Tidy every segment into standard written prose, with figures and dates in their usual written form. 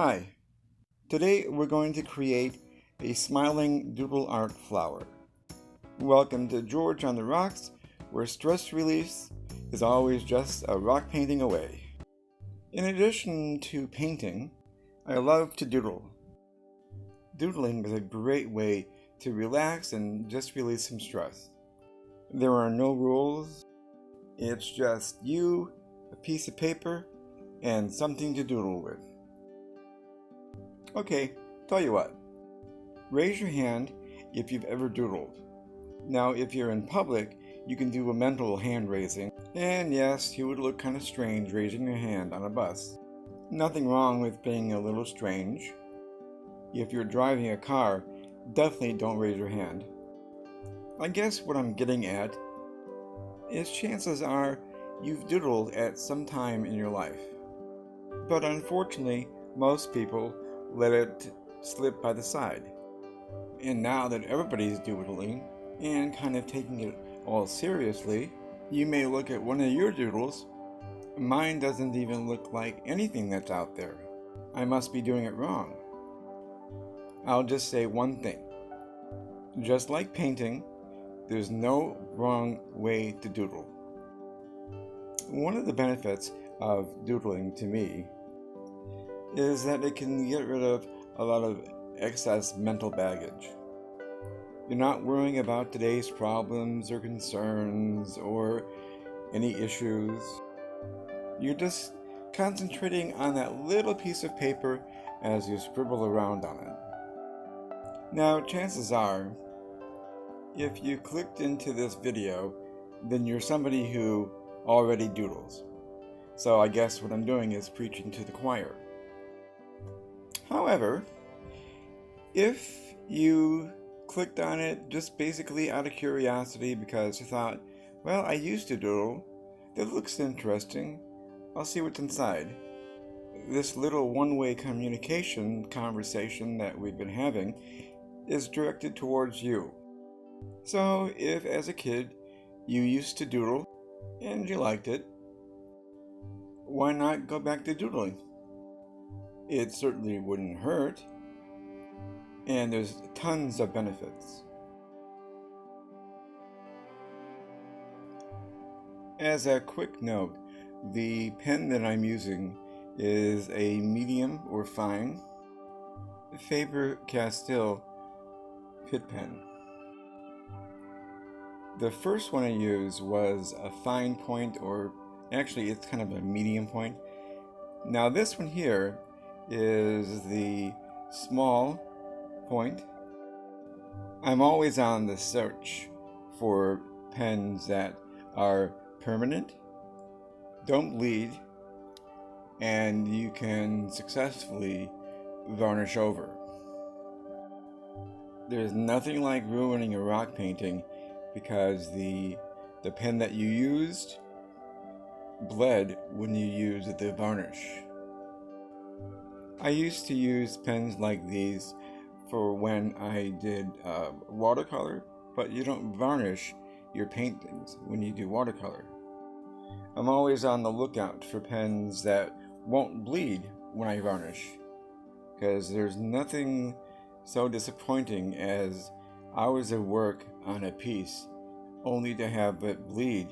Hi, today we're going to create a smiling doodle art flower. Welcome to George on the Rocks, where stress release is always just a rock painting away. In addition to painting, I love to doodle. Doodling is a great way to relax and just release some stress. There are no rules, it's just you, a piece of paper, and something to doodle with. Okay, tell you what. Raise your hand if you've ever doodled. Now, if you're in public, you can do a mental hand raising. And yes, you would look kind of strange raising your hand on a bus. Nothing wrong with being a little strange. If you're driving a car, definitely don't raise your hand. I guess what I'm getting at is chances are you've doodled at some time in your life. But unfortunately, most people let it slip by the side. And now that everybody's doodling and kind of taking it all seriously, you may look at one of your doodles. Mine doesn't even look like anything that's out there. I must be doing it wrong. I'll just say one thing. Just like painting, there's no wrong way to doodle. One of the benefits of doodling to me is that it can get rid of a lot of excess mental baggage. You're not worrying about today's problems or concerns or any issues. You're just concentrating on that little piece of paper as you scribble around on it. Now, chances are, if you clicked into this video, then you're somebody who already doodles. So I guess what I'm doing is preaching to the choir. However, if you clicked on it just basically out of curiosity because you thought, well, I used to doodle, that looks interesting, I'll see what's inside. This little one-way communication conversation that we've been having is directed towards you. So if as a kid you used to doodle and you liked it, why not go back to doodling? It certainly wouldn't hurt, and there's tons of benefits. As a quick note, the pen that I'm using is a medium or fine Faber-Castell Pitt pen. The first one I used was a fine point, or actually it's kind of a medium point. Now this one here is the small point. I'm always on the search for pens that are permanent, don't bleed, and you can successfully varnish over. There's nothing like ruining a rock painting because the pen that you used bled when you used the varnish. I used to use pens like these for when I did watercolor, but you don't varnish your paintings when you do watercolor. I'm always on the lookout for pens that won't bleed when I varnish, because there's nothing so disappointing as hours of work on a piece only to have it bleed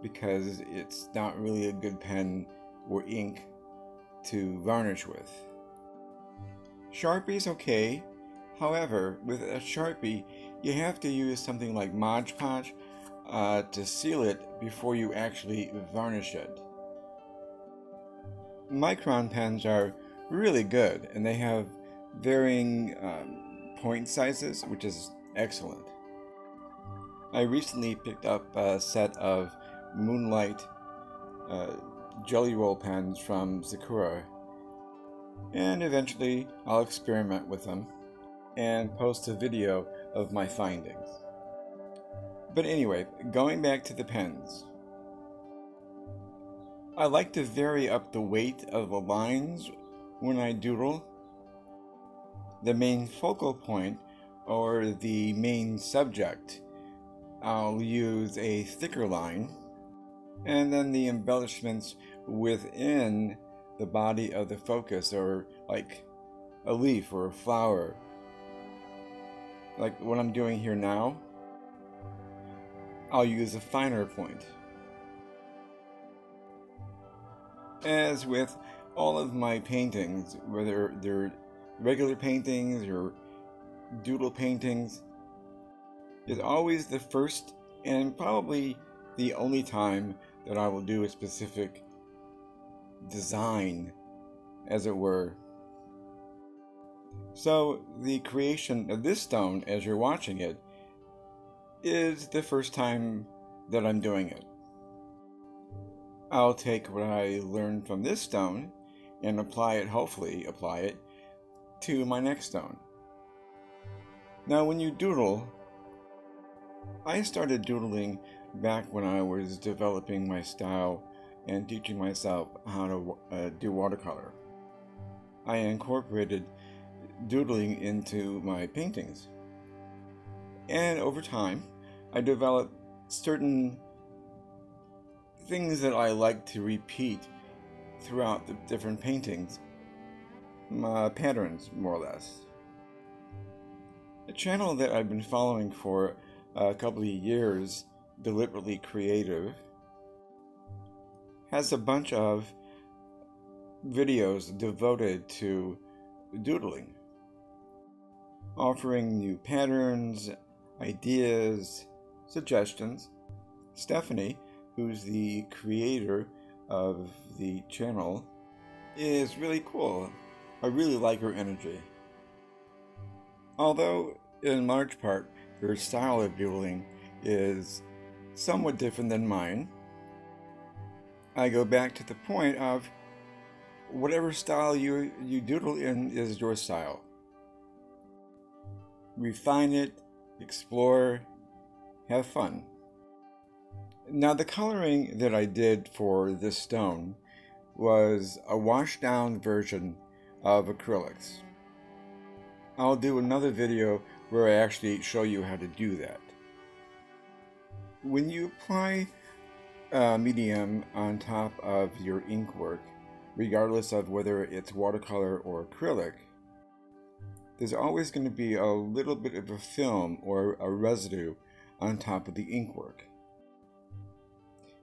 because it's not really a good pen or ink to varnish with. Sharpie's okay. However, with a Sharpie, you have to use something like Mod Podge to seal it before you actually varnish it. Micron pens are really good, and they have varying point sizes, which is excellent. I recently picked up a set of Moonlight jelly roll pens from Sakura, and eventually I'll experiment with them and post a video of my findings. But anyway, going back to the pens. I like to vary up the weight of the lines when I doodle. The main focal point, or the main subject, I'll use a thicker line, and then the embellishments within the body of the focus or like a leaf or a flower, like what I'm doing here now, I'll use a finer point. As with all of my paintings, whether they're regular paintings or doodle paintings, is always the first and probably the only time that I will do a specific design, as it were. So the creation of this stone, as you're watching it, is the first time that I'm doing it. I'll take what I learned from this stone and hopefully apply it to my next stone. Now when you doodle, I started doodling back when I was developing my style and teaching myself how to do watercolor. I incorporated doodling into my paintings. And over time, I developed certain things that I like to repeat throughout the different paintings, patterns more or less. A channel that I've been following for a couple of years, Deliberately Creative, has a bunch of videos devoted to doodling, offering new patterns, ideas, suggestions. Stephanie, who's the creator of the channel, is really cool. I really like her energy. Although, in large part, her style of doodling is somewhat different than mine, I go back to the point of whatever style you doodle in is your style. Refine it, explore, have fun. Now the coloring that I did for this stone was a washed down version of acrylics. I'll do another video where I actually show you how to do that. When you apply medium on top of your ink work, regardless of whether it's watercolor or acrylic, there's always going to be a little bit of a film or a residue on top of the ink work.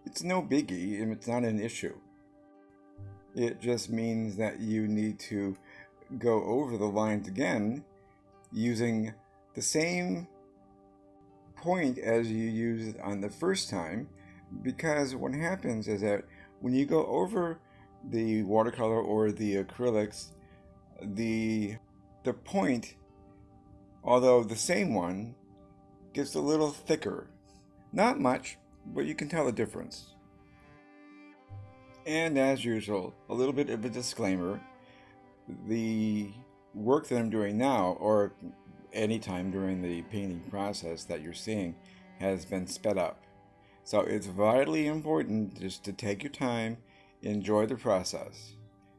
It's no biggie and it's not an issue. It just means that you need to go over the lines again using the same point as you used on the first time, because what happens is that when you go over the watercolor or the acrylics, the point, although the same one, gets a little thicker. Not much, but you can tell the difference. And as usual, a little bit of a disclaimer: the work that I'm doing now, or anytime during the painting process that you're seeing, has been sped up. So it's vitally important just to take your time, enjoy the process.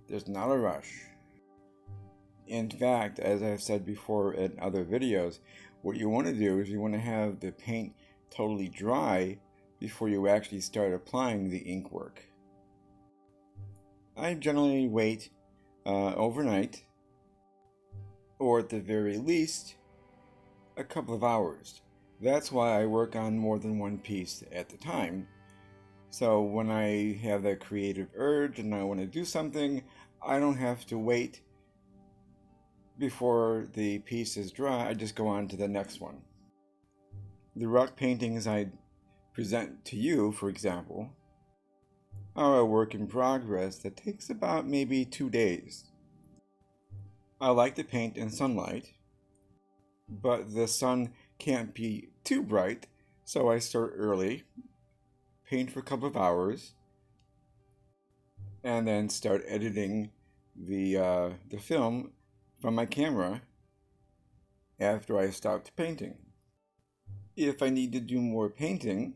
There's not a rush. In fact, as I've said before in other videos, what you want to do is you want to have the paint totally dry before you actually start applying the ink work. I generally wait overnight, or at the very least, a couple of hours. That's why I work on more than one piece at a time. So when I have that creative urge and I want to do something, I don't have to wait before the piece is dry. I just go on to the next one. The rock paintings I present to you, for example, are a work in progress that takes about maybe 2 days. I like to paint in sunlight, but the sun can't be too bright, so I start early, paint for a couple of hours, and then start editing the film from my camera after I stopped painting. If I need to do more painting,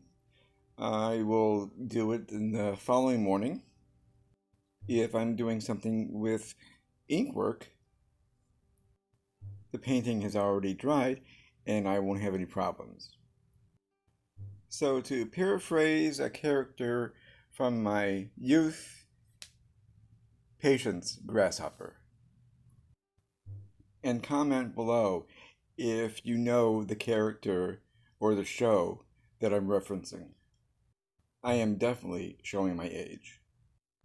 I will do it in the following morning. If I'm doing something with ink work, the painting has already dried and I won't have any problems. So to paraphrase a character from my youth, patience, grasshopper. and comment below if you know the character or the show that I'm referencing. I am definitely showing my age.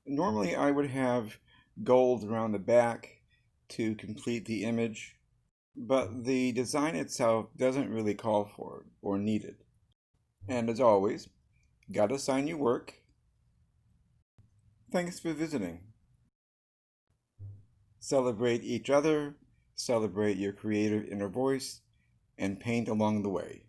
Normally I would have gold around the back to complete the image, but the design itself doesn't really call for it or need it. And as always, gotta sign your work. Thanks for visiting. Celebrate each other, celebrate your creative inner voice, and paint along the way.